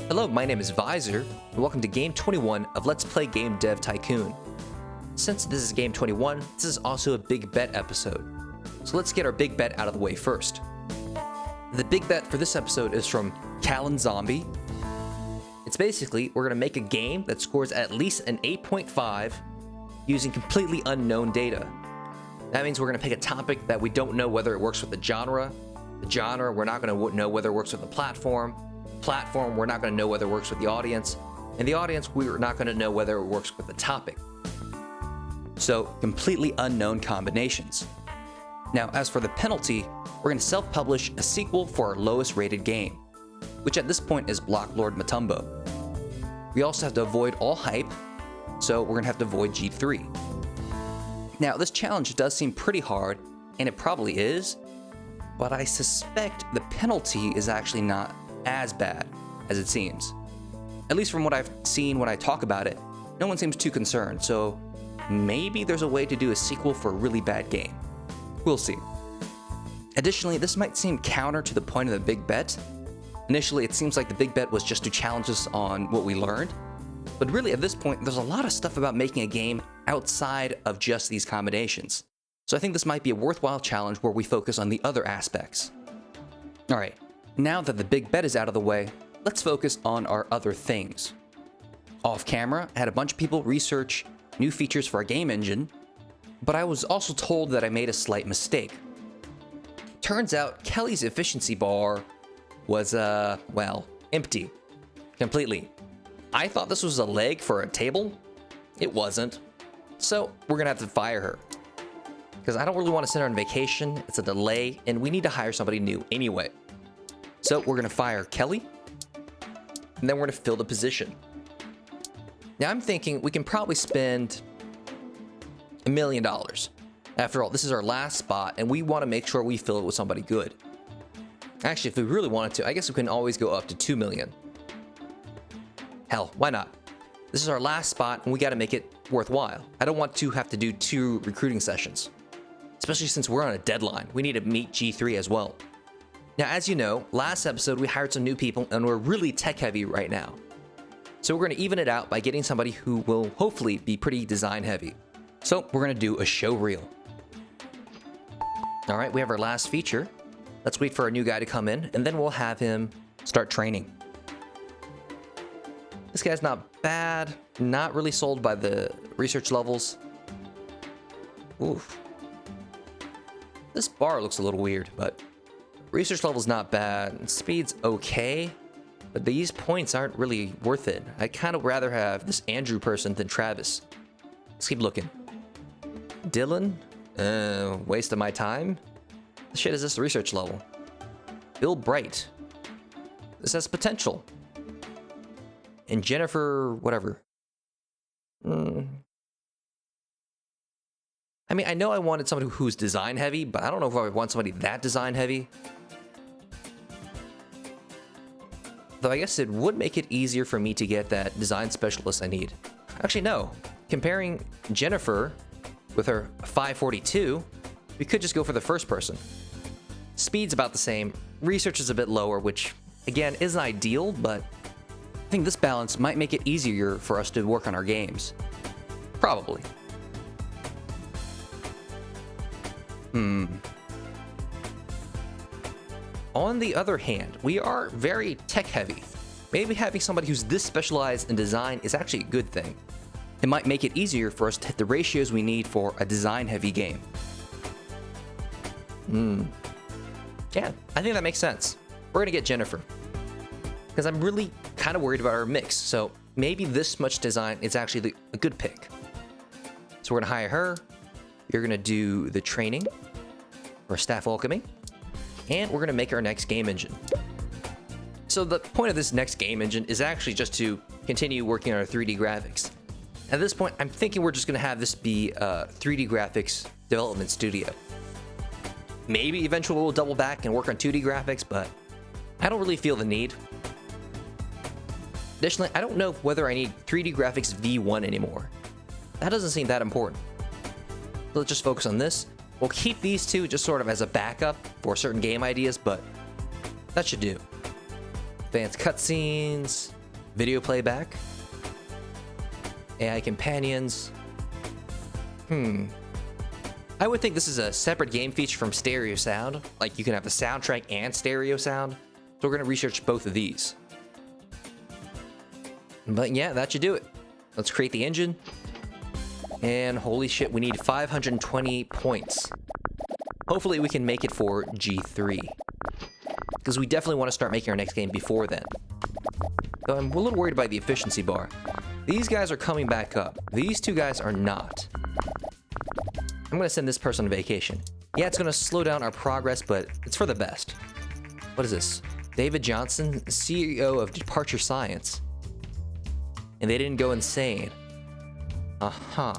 Hello, my name is Visor, and welcome to Game 21 of Let's Play Game Dev Tycoon. Since this is Game 21, this is also a big bet episode. So let's get our big bet out of the way first. The big bet for this episode is from Callan Zombie. It's basically, we're going to make a game that scores at least an 8.5 using completely unknown data. That means we're going to pick a topic that we don't know whether it works with the genre. The genre, we're not going to know whether it works with the platform. Platform, we're not going to know whether it works with the audience. And the audience, we're not going to know whether it works with the topic. So, completely unknown combinations. Now, as for the penalty, we're going to self-publish a sequel for our lowest rated game, which at this point is Blocklord Matumbo. We also have to avoid all hype, so we're going to have to avoid G3. Now, this challenge does seem pretty hard, and it probably is, but I suspect the penalty is actually not as bad as it seems. At least from what I've seen when I talk about it, no one seems too concerned, so maybe there's a way to do a sequel for a really bad game. We'll see. Additionally, this might seem counter to the point of the big bet. Initially, it seems like the big bet was just to challenge us on what we learned, but really at this point, there's a lot of stuff about making a game outside of just these combinations. So I think this might be a worthwhile challenge where we focus on the other aspects. Alright, now that the big bet is out of the way, let's focus on our other things. Off camera, I had a bunch of people research new features for our game engine, but I was also told that I made a slight mistake. Turns out Kelly's efficiency bar was, well, empty. Completely. I thought this was a leg for a table. It wasn't. So we're gonna have to fire her. Because I don't really want to send her on vacation, it's a delay, and we need to hire somebody new anyway. So we're gonna fire Kelly, and then we're gonna fill the position. Now I'm thinking we can probably spend $1 million. After all, this is our last spot, and we want to make sure we fill it with somebody good. Actually, if we really wanted to, I guess we can always go up to $2 million. Hell, why not? This is our last spot, and we got to make it worthwhile. I don't want to have to do 2 recruiting sessions, especially since we're on a deadline. We need to meet G3 as well. Now, as you know, last episode we hired some new people, and we're really tech-heavy right now. So we're going to even it out by getting somebody who will hopefully be pretty design-heavy. So we're going to do a show reel. All right, we have our last feature. Let's wait for our new guy to come in, and then we'll have him start training. This guy's not bad. Not really sold by the research levels. Oof. This bar looks a little weird, but research level's not bad. Speed's okay, but these points aren't really worth it. I'd kind of rather have this Andrew person than Travis. Let's keep looking. Dylan? Waste of my time? The shit is this research level? Bill Bright. This has potential. And Jennifer, whatever. I mean, I know I wanted somebody who's design heavy, but I don't know if I want somebody that design heavy. Though I guess it would make it easier for me to get that design specialist I need. Actually, no. Comparing Jennifer with her 542, we could just go for the first person. Speed's about the same. Research is a bit lower, which, again, isn't ideal, but I think this balance might make it easier for us to work on our games. Probably. On the other hand, we are very tech-heavy. Maybe having somebody who's this specialized in design is actually a good thing. It might make it easier for us to hit the ratios we need for a design-heavy game. Yeah, I think that makes sense. We're gonna get Jennifer. Because I'm really kind of worried about our mix, so maybe this much design is actually a good pick. So we're gonna hire her. You're gonna do the training for staff welcoming, and we're gonna make our next game engine. So the point of this next game engine is actually just to continue working on our 3D graphics. At this point, I'm thinking we're just gonna have this be a 3D graphics development studio. Maybe eventually we'll double back and work on 2D graphics, but I don't really feel the need. Additionally, I don't know whether I need 3D graphics V1 anymore. That doesn't seem that important. So let's just focus on this. We'll keep these two just sort of as a backup for certain game ideas, but that should do. Advanced cutscenes, video playback, AI companions. I would think this is a separate game feature from stereo sound. Like you can have the soundtrack and stereo sound. So we're gonna research both of these. But yeah, that should do it. Let's create the engine. And holy shit, we need 520 points. Hopefully we can make it for G3. Because we definitely want to start making our next game before then. Though I'm a little worried about the efficiency bar. These guys are coming back up. These two guys are not. I'm going to send this person on vacation. Yeah, it's going to slow down our progress, but it's for the best. What is this? David Johnson, CEO of Departure Science. And they didn't go insane. Uh-huh.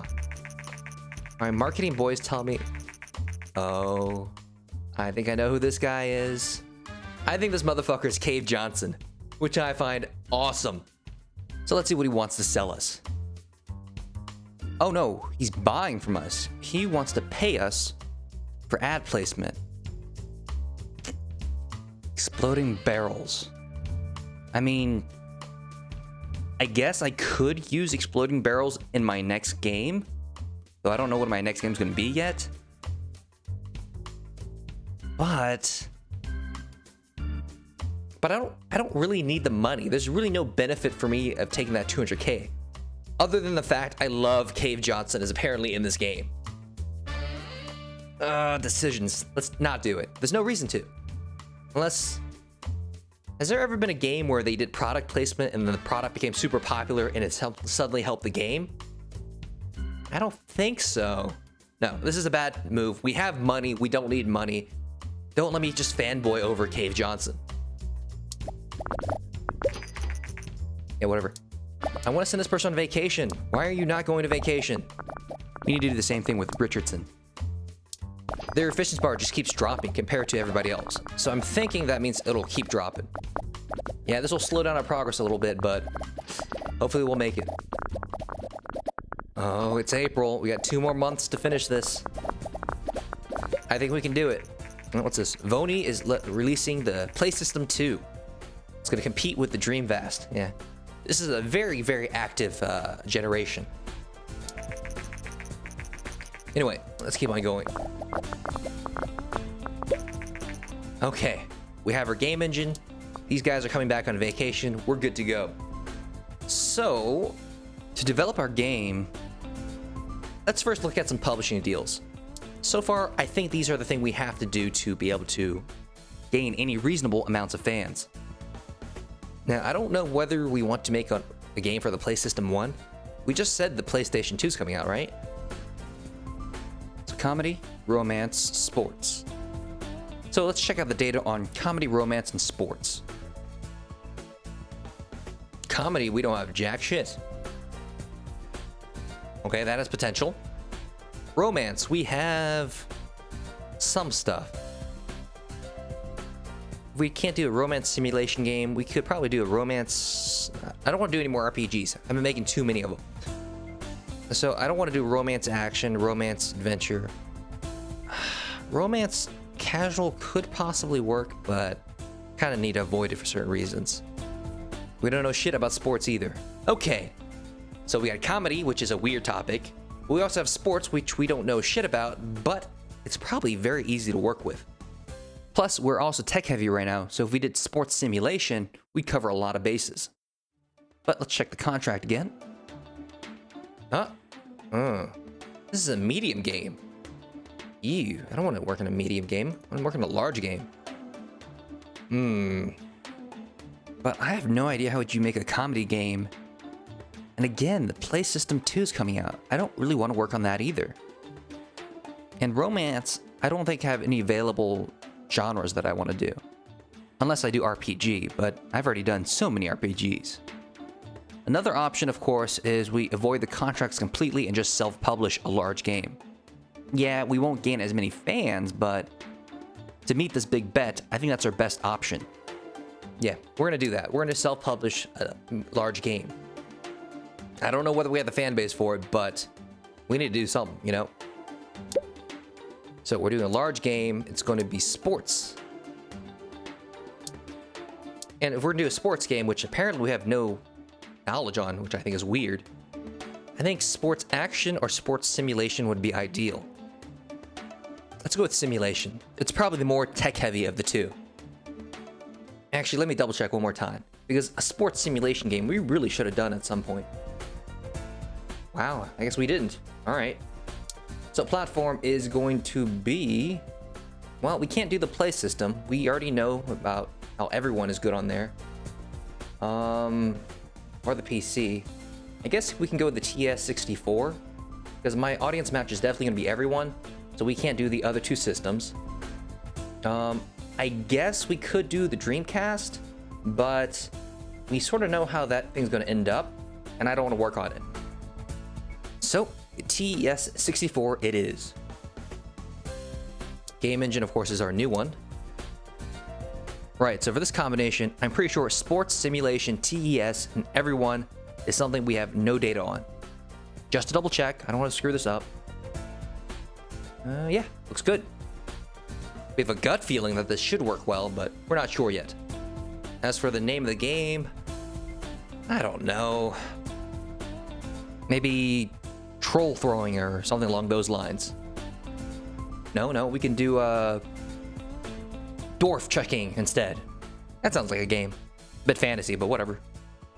My marketing boys tell me... Oh, I think I know who this guy is. I think this motherfucker is Cave Johnson, which I find awesome. So let's see what he wants to sell us. Oh no, he's buying from us. He wants to pay us for ad placement. Exploding barrels. I mean, I guess I could use exploding barrels in my next game, though I don't know what my next game's gonna be yet. But I don't really need the money. There's really no benefit for me of taking that 200k. Other than the fact I love Cave Johnson is apparently in this game. Decisions. Let's not do it. There's no reason to. Unless... Has there ever been a game where they did product placement and then the product became super popular and it's suddenly helped the game? I don't think so. No, this is a bad move. We have money. We don't need money. Don't let me just fanboy over Cave Johnson. Yeah, whatever. I want to send this person on vacation. Why are you not going to vacation? We need to do the same thing with Richardson. Their efficiency bar just keeps dropping compared to everybody else. So I'm thinking that means it'll keep dropping. Yeah, this will slow down our progress a little bit, but hopefully we'll make it. Oh, it's April. We got 2 more months to finish this. I think we can do it. What's this? Vony is releasing the Play System 2. It's going to compete with the Dreamcast. Yeah. This is a very, very active generation. Anyway, let's keep on going. Okay, we have our game engine. These guys are coming back on vacation. We're good to go. So, to develop our game, let's first look at some publishing deals. So far, I think these are the things we have to do to be able to gain any reasonable amounts of fans. Now, I don't know whether we want to make a game for the PlayStation 1. We just said the PlayStation 2 is coming out, right? So comedy, romance, sports. So let's check out the data on comedy, romance, and sports. Comedy, we don't have jack shit. Okay, that has potential. Romance, we have some stuff. If we can't do a romance simulation game, we could probably do a romance... I don't want to do any more RPGs. I've been making too many of them. So I don't want to do romance action, romance adventure. Romance casual could possibly work, but kind of need to avoid it for certain reasons. We don't know shit about sports either. Okay, so we got comedy, which is a weird topic. We also have sports, which we don't know shit about, but it's probably very easy to work with. Plus, we're also tech heavy right now, so if we did sports simulation, we'd cover a lot of bases. But let's check the contract again. This is a medium game. Ew, I don't want to work in a medium game. I want to work in a large game. But I have no idea how would you make a comedy game. And again, the Play System 2 is coming out. I don't really want to work on that either. And romance, I don't think I have any available genres that I want to do. Unless I do RPG, but I've already done so many RPGs. Another option, of course, is we avoid the contracts completely and just self-publish a large game. Yeah, we won't gain as many fans, but to meet this big bet, I think that's our best option. Yeah, we're gonna do that. We're gonna self-publish a large game. I don't know whether we have the fan base for it, but we need to do something, you know? So we're doing a large game. It's going to be sports. And if we're gonna do a sports game, which apparently we have no knowledge on, which I think is weird, I think sports action or sports simulation would be ideal. Let's go with simulation. It's probably the more tech-heavy of the two. Actually, let me double check one more time, because a sports simulation game we really should have done at some point. Wow, I guess we didn't. All right. So platform is going to be, well, we can't do the play system. We already know about how everyone is good on there. Or the PC. I guess we can go with the TS64, because my audience match is definitely gonna be everyone, so we can't do the other two systems. I guess we could do the Dreamcast, but we sort of know how that thing's gonna end up, and I don't want to work on it. So, TS64 it is. Game engine, of course, is our new one. Right, so for this combination, I'm pretty sure sports, simulation, TES, and everyone is something we have no data on. Just to double check, I don't want to screw this up. Yeah, looks good. We have a gut feeling that this should work well, but we're not sure yet. As for the name of the game, I don't know. Maybe troll throwing or something along those lines. No, we can do dwarf checking instead. That sounds like a game. Bit fantasy, but whatever.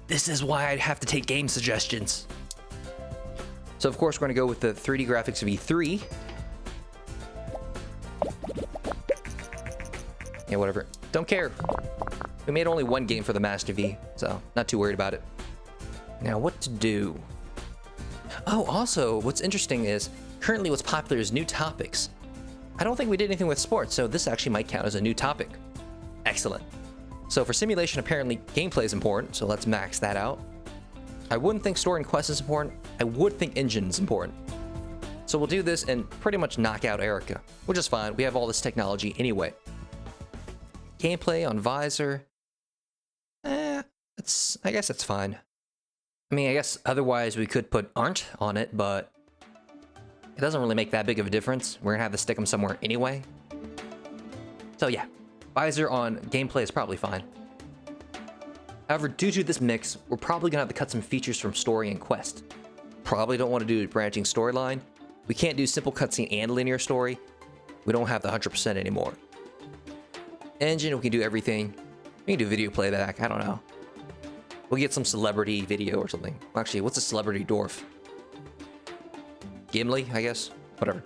This is why I'd have to take game suggestions. So of course we're gonna go with the 3D graphics of E3. Yeah, whatever. Don't care. We made only one game for the Master V, so not too worried about it. Now what to do? Oh, also, what's interesting is currently what's popular is new topics. I don't think we did anything with sports, so this actually might count as a new topic. Excellent. So for simulation, apparently gameplay is important, so let's max that out. I wouldn't think story and quest is important. I would think engine is important. So we'll do this and pretty much knock out Erica, which is fine. We have all this technology anyway. Gameplay on visor. I guess that's fine. I mean, I guess otherwise we could put aren't on it, but it doesn't really make that big of a difference. We're gonna have to stick them somewhere anyway. So yeah, visor on gameplay is probably fine. However, due to this mix, we're probably gonna have to cut some features from story and quest. Probably don't want to do a branching storyline. We can't do simple cutscene and linear story. We don't have the 100% anymore. Engine, we can do everything. We can do video playback, I don't know. We'll get some celebrity video or something. Actually, what's a celebrity dwarf? Gimli, I guess? Whatever.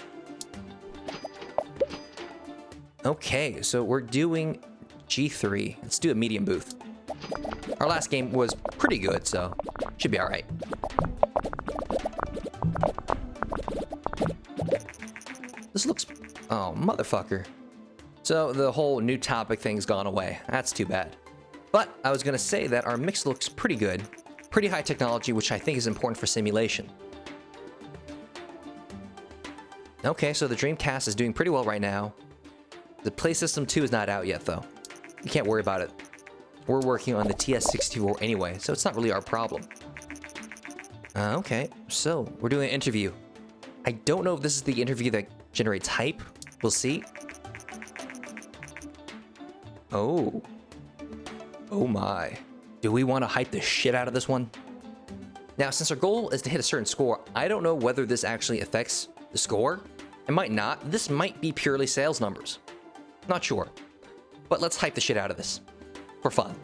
Okay, so we're doing G3. Let's do a medium booth. Our last game was pretty good, so should be alright. This looks... oh, motherfucker. So the whole new topic thing's gone away. That's too bad. But I was gonna say that our mix looks pretty good. Pretty high technology, which I think is important for simulation. Okay, so the Dreamcast is doing pretty well right now. The Play System 2 is not out yet, though. You can't worry about it. We're working on the TS64 anyway, so it's not really our problem. Okay, so we're doing an interview. I don't know if this is the interview that generates hype. We'll see. Oh. Oh my. Do we want to hype the shit out of this one? Now, since our goal is to hit a certain score, I don't know whether this actually affects the score. It might not. This might be purely sales numbers. Not sure. But let's hype the shit out of this. For fun.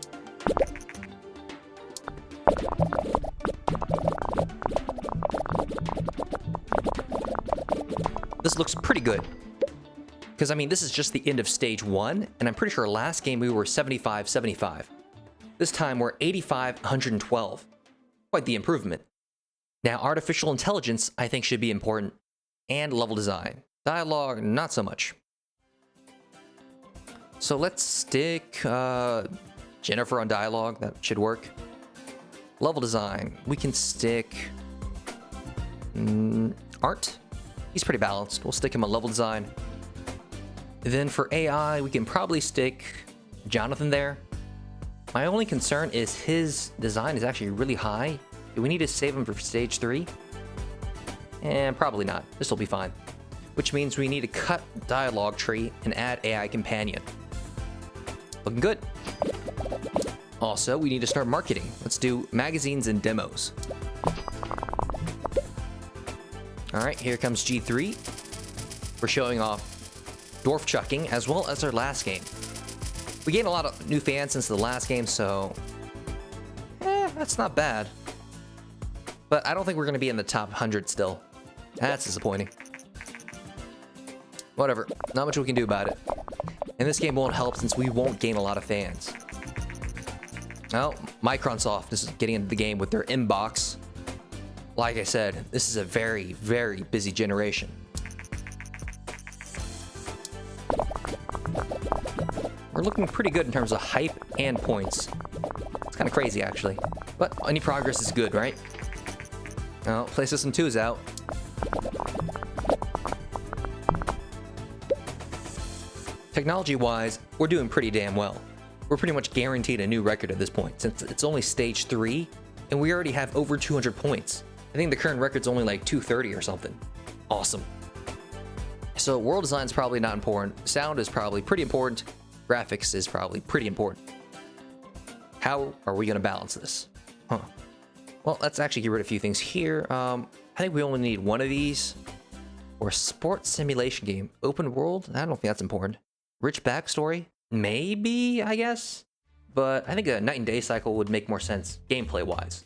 This looks pretty good. Because, I mean, this is just the end of stage 1, and I'm pretty sure last game we were 75-75. This time we're 85-112. Quite the improvement. Now, artificial intelligence, I think, should be important. And level design. Dialogue, not so much. So let's stick Jennifer on dialogue. That should work. Level design. We can stick Art. He's pretty balanced. We'll stick him on level design. Then for AI, we can probably stick Jonathan there. My only concern is his design is actually really high. Do we need to save him for stage 3? And probably not. This will be fine. Which means we need to cut dialogue tree and add AI companion. Looking good. Also, we need to start marketing. Let's do magazines and demos. All right, here comes G3. We're showing off dwarf chucking as well as our last game. We gained a lot of new fans since the last game, so that's not bad. But I don't think we're going to be in the top 100 still. That's disappointing. Whatever, not much we can do about it. And this game won't help since we won't gain a lot of fans. Oh, Micronsoft is getting into the game with their inbox. Like I said, this is a very, very busy generation. We're looking pretty good in terms of hype and points. It's kind of crazy, actually. But any progress is good, right? Oh, PlayStation 2 is out. Technology-wise, we're doing pretty damn well. We're pretty much guaranteed a new record at this point, since it's only stage 3, and we already have over 200 points. I think the current record's only like 230 or something. Awesome. So world design's probably not important. Sound is probably pretty important. Graphics is probably pretty important. How are we gonna balance this? Huh. Well, let's actually get rid of a few things here. I think we only need one of these. Or sports simulation game. Open world? I don't think that's important. Rich backstory? Maybe, I guess? But I think a night and day cycle would make more sense, gameplay-wise.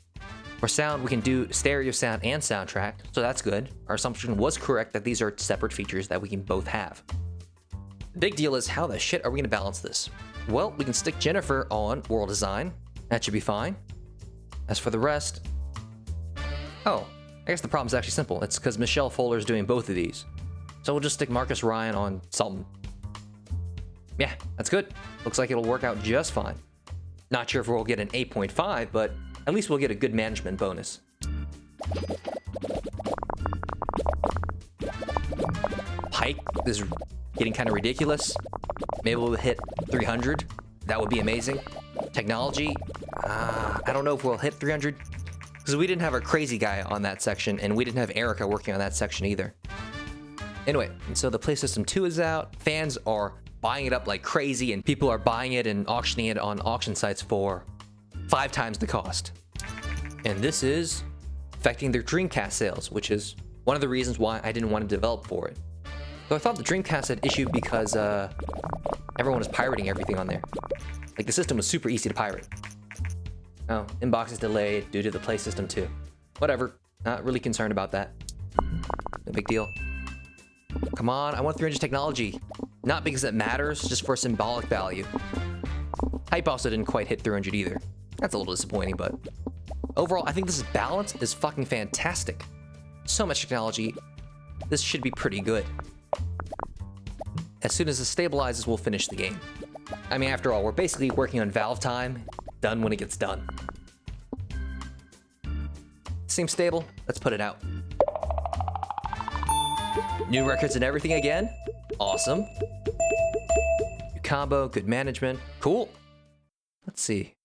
For sound, we can do stereo sound and soundtrack, so that's good. Our assumption was correct that these are separate features that we can both have. The big deal is, how the shit are we gonna balance this? Well, we can stick Jennifer on world design. That should be fine. As for the rest... Oh, I guess the problem's actually simple. It's because Michelle Fuller is doing both of these. So we'll just stick Marcus Ryan on something. Yeah, that's good. Looks like it'll work out just fine. Not sure if we'll get an 8.5, but at least we'll get a good management bonus. Pike is getting kind of ridiculous. Maybe we'll hit 300. That would be amazing. Technology, I don't know if we'll hit 300. Because we didn't have our crazy guy on that section, and we didn't have Erica working on that section either. Anyway, so the PlayStation 2 is out. Fans are buying it up like crazy, and people are buying it and auctioning it on auction sites for 5 times the cost. And this is affecting their Dreamcast sales, which is one of the reasons why I didn't want to develop for it. So I thought the Dreamcast had issued because everyone was pirating everything on there. Like, the system was super easy to pirate. Oh, inbox is delayed due to the PlayStation 2. Whatever, not really concerned about that. No big deal. Come on, I want 300 technology. Not because it matters, just for symbolic value. Hype also didn't quite hit 300 either. That's a little disappointing, but overall, I think this balance is fucking fantastic. So much technology. This should be pretty good. As soon as it stabilizes, we'll finish the game. I mean, after all, we're basically working on Valve time, done when it gets done. Seems stable, let's put it out. New records and everything again? Awesome. New combo, good management, cool. Let's see.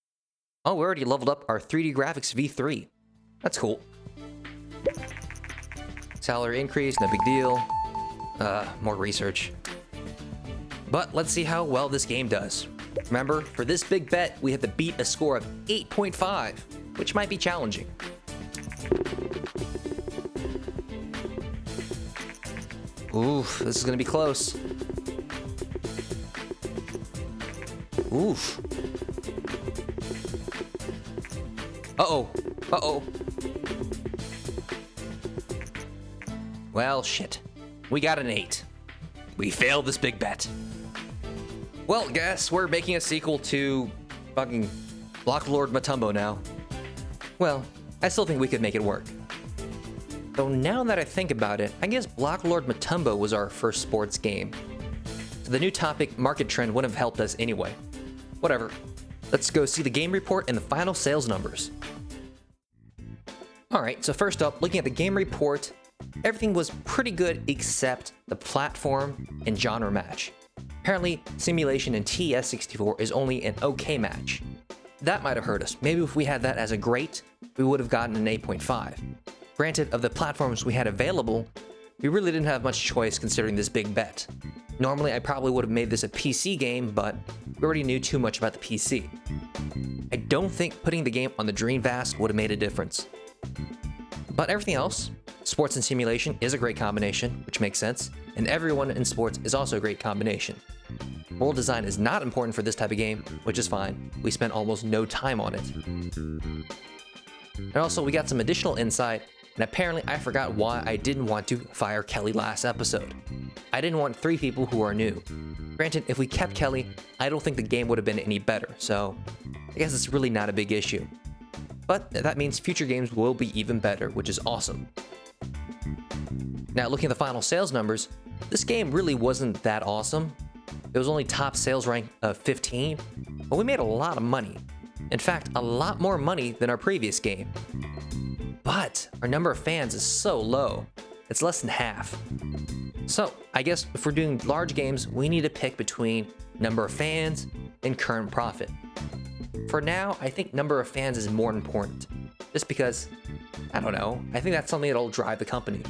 Oh, we already leveled up our 3D graphics V3. That's cool. Salary increase, no big deal. More research. But let's see how well this game does. Remember, for this big bet, we have to beat a score of 8.5, which might be challenging. Oof, this is gonna be close. Oof. Uh-oh. Uh-oh. Well, shit. We got an 8. We failed this big bet. Well, guess we're making a sequel to fucking Blocklord Matumbo now. Well, I still think we could make it work. Though now that I think about it, I guess Blocklord Matumbo was our first sports game. So the new topic, market trend, wouldn't have helped us anyway. Whatever. Let's go see the game report and the final sales numbers. Alright, so first up, looking at the game report, everything was pretty good except the platform and genre match. Apparently, Simulation and TS64 is only an okay match. That might have hurt us. Maybe if we had that as a great, we would have gotten an 8.5. Granted, of the platforms we had available, we really didn't have much choice considering this big bet. Normally, I probably would have made this a PC game, but we already knew too much about the PC. I don't think putting the game on the Dreamcast would have made a difference. But everything else, sports and simulation is a great combination, which makes sense, and everyone in sports is also a great combination. World design is not important for this type of game, which is fine. We spent almost no time on it. And also, we got some additional insight, and apparently I forgot why I didn't want to fire Kelly last episode. I didn't want 3 people who are new. Granted, if we kept Kelly, I don't think the game would have been any better, so I guess it's really not a big issue. But that means future games will be even better, which is awesome. Now, looking at the final sales numbers, this game really wasn't that awesome. It was only top sales rank of 15, but we made a lot of money. In fact, a lot more money than our previous game. But our number of fans is so low, it's less than half. So I guess if we're doing large games, we need to pick between number of fans and current profit. For now, I think number of fans is more important, just because, I don't know, I think that's something that'll drive the company.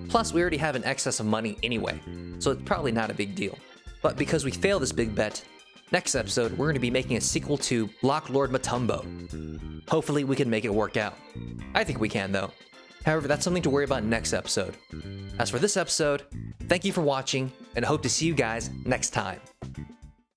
Plus, we already have an excess of money anyway, so it's probably not a big deal. But because we failed this big bet, next episode, we're going to be making a sequel to Block Lord Matumbo. Hopefully we can make it work out. I think we can, though. However, that's something to worry about next episode. As for this episode, thank you for watching, and I hope to see you guys next time.